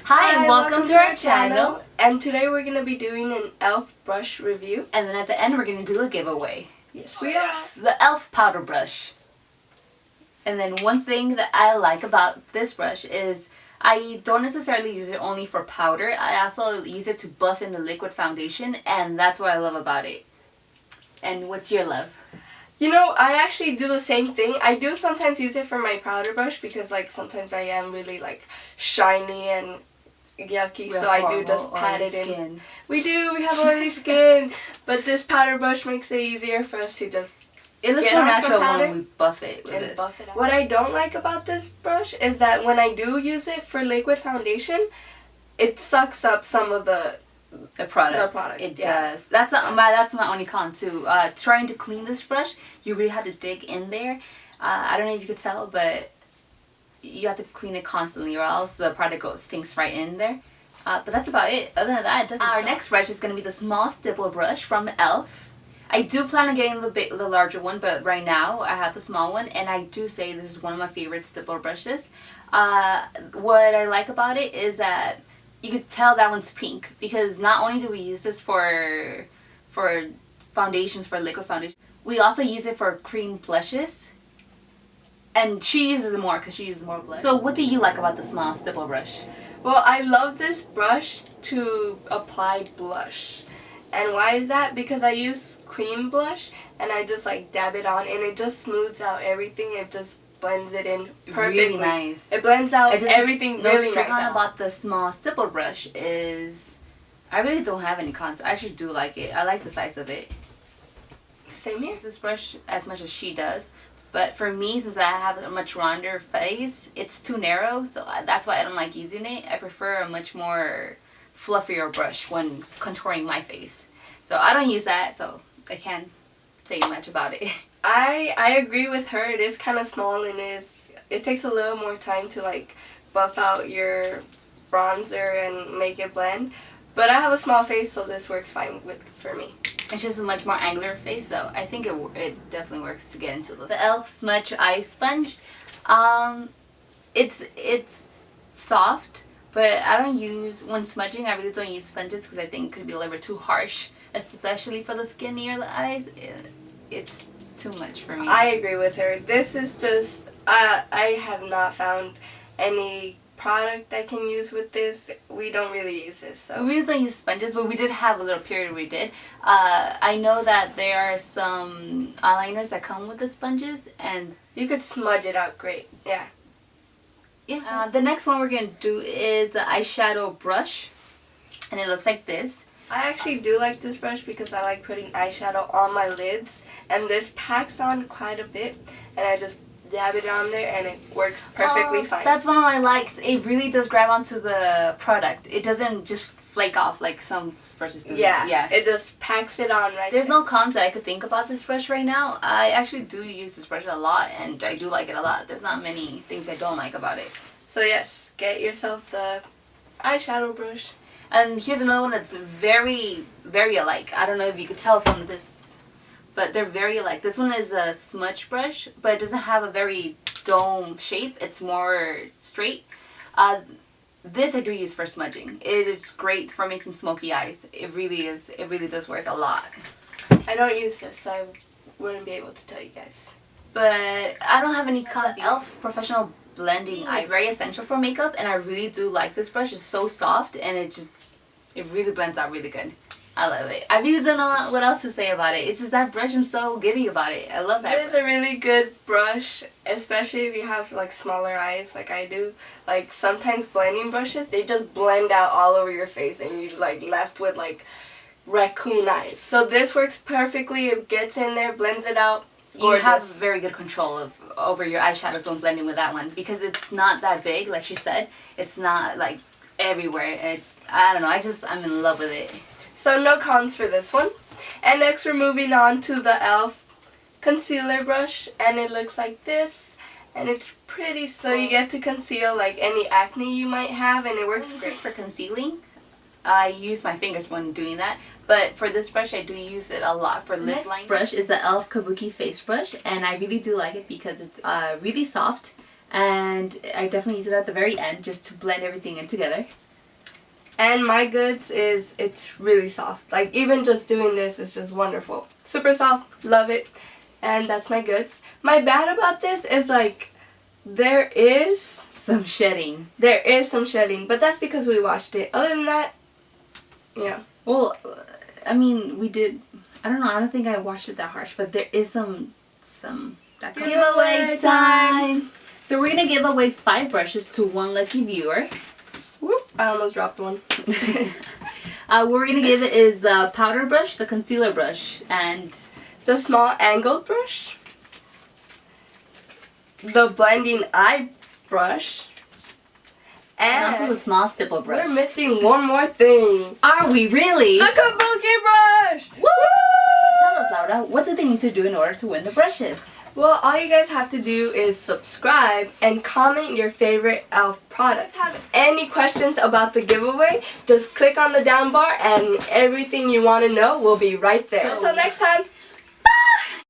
Hi, and welcome to our channel. And today we're going to be doing an e.l.f. brush review. And then at the end we're going to do a giveaway. Yes, we are. The e.l.f. powder brush. And then one thing that I like about this brush is I don't necessarily use it only for powder. I also use it to buff in the liquid foundation, and that's what I love about it. And what's your love? You know, I actually do the same thing. I do sometimes use it for my powder brush because like sometimes I am really like shiny and yucky, so I do just pat it in. We have oily skin, but this powder brush makes it easier for us to just looks more natural when we buff it with this. What I don't like about this brush is that when I do use it for liquid foundation, it sucks up some of the product. It does. That's my only con too. Trying to clean this brush, you really have to dig in there. I don't know if you could tell, but you have to clean it constantly or else the product sinks right in there. But that's about it. Other than that, it doesn't. Our next brush is going to be the small stipple brush from e.l.f. I do plan on getting the larger one, but right now I have the small one, and I do say this is one of my favorite stipple brushes. What I like about it is that you could tell that one's pink because not only do we use this for foundations, for liquid foundation, we also use it for cream blushes. And she uses it more because she uses more blush. So what do you like about the small stipple brush? Well, I love this brush to apply blush. And why is that? Because I use cream blush and I just like dab it on and it just smooths out everything. It just blends it in perfectly. Really nice. It blends out everything really nice. The about the small stipple brush is I really don't have any cons. I actually do like it. I like the size of it. Same here. I use this brush as much as she does. But for me, since I have a much rounder face, it's too narrow. So that's why I don't like using it. I prefer a much more fluffier brush when contouring my face. So I don't use that, so I can't say much about it. I agree with her. It is kind of small and it takes a little more time to like buff out your bronzer and make it blend. But I have a small face, so this works fine for me. It's just a much more angular face, so I think it definitely works to get into this. The e.l.f. Smudge Eye Sponge. It's soft, but I don't use, when smudging, I really don't use sponges because I think it could be a little bit too harsh, especially for the skin near the eyes. It's too much for me. I agree with her. This is just, I have not found any product I can use with this. We don't really use this. So we really don't use sponges, but we did have a little period we did. I know that there are some eyeliners that come with the sponges, and you could smudge it out great. Yeah. Yeah. The next one we're going to do is the eyeshadow brush, and it looks like this. I actually do like this brush because I like putting eyeshadow on my lids, and this packs on quite a bit, and I just dab it on there and it works perfectly fine. That's one of my likes. It really does grab onto the product. It doesn't just flake off like some brushes do. Yeah. It just packs it on right There's no cons that I could think about this brush right now. I actually do use this brush a lot and I do like it a lot. There's not many things I don't like about it. So yes, get yourself the eyeshadow brush. And here's another one that's very, very alike. I don't know if you could tell from this, but they're very alike. This one is a smudge brush, but it doesn't have a very dome shape. It's more straight. This I do use for smudging. It is great for making smoky eyes. It really is. It really does work a lot. I don't use this, so I wouldn't be able to tell you guys. But I don't have any cons. e.l.f. Professional Blending Eye is very essential for makeup, and I really do like this brush. It's so soft, and it really blends out really good. I love it. I really don't know what else to say about it. It's just that brush, I'm so giddy about it. I love that brush. It is a really good brush, especially if you have like smaller eyes like I do. Like sometimes blending brushes, they just blend out all over your face and you're like left with like raccoon eyes. So this works perfectly. It gets in there, blends it out. Gorgeous. You have very good control over your eyeshadows when blending with that one because it's not that big, like she said. It's not like everywhere. I don't know. I'm in love with it. So no cons for this one. And next we're moving on to the e.l.f. concealer brush, and it looks like this, and it's pretty small. So you get to conceal like any acne you might have, and it works great. This is for concealing. I use my fingers when doing that, but for this brush I do use it a lot for lip line. Next brush is the e.l.f. Kabuki face brush, and I really do like it because it's really soft, and I definitely use it at the very end just to blend everything in together. And my goods is, it's really soft. Like, even just doing this is just wonderful. Super soft, love it. And that's my goods. My bad about this is, like, there is some shedding. There is some shedding, but that's because we washed it. Other than that, yeah. Well, I mean, we did, I don't know, I don't think I washed it that harsh, but there is some giveaway time. So we're going to give away 5 brushes to one lucky viewer. Whoop, I almost dropped one. What we're going to give it is the powder brush, the concealer brush, and the small angled brush, the blending eye brush, and also the small stipple brush. We're missing one more thing. Are we really? The kabuki brush! Woo! Tell us, Laura, what do they need to do in order to win the brushes? Well, all you guys have to do is subscribe and comment your favorite e.l.f. products. If you have any questions about the giveaway, just click on the down bar and everything you want to know will be right there. So, until next time,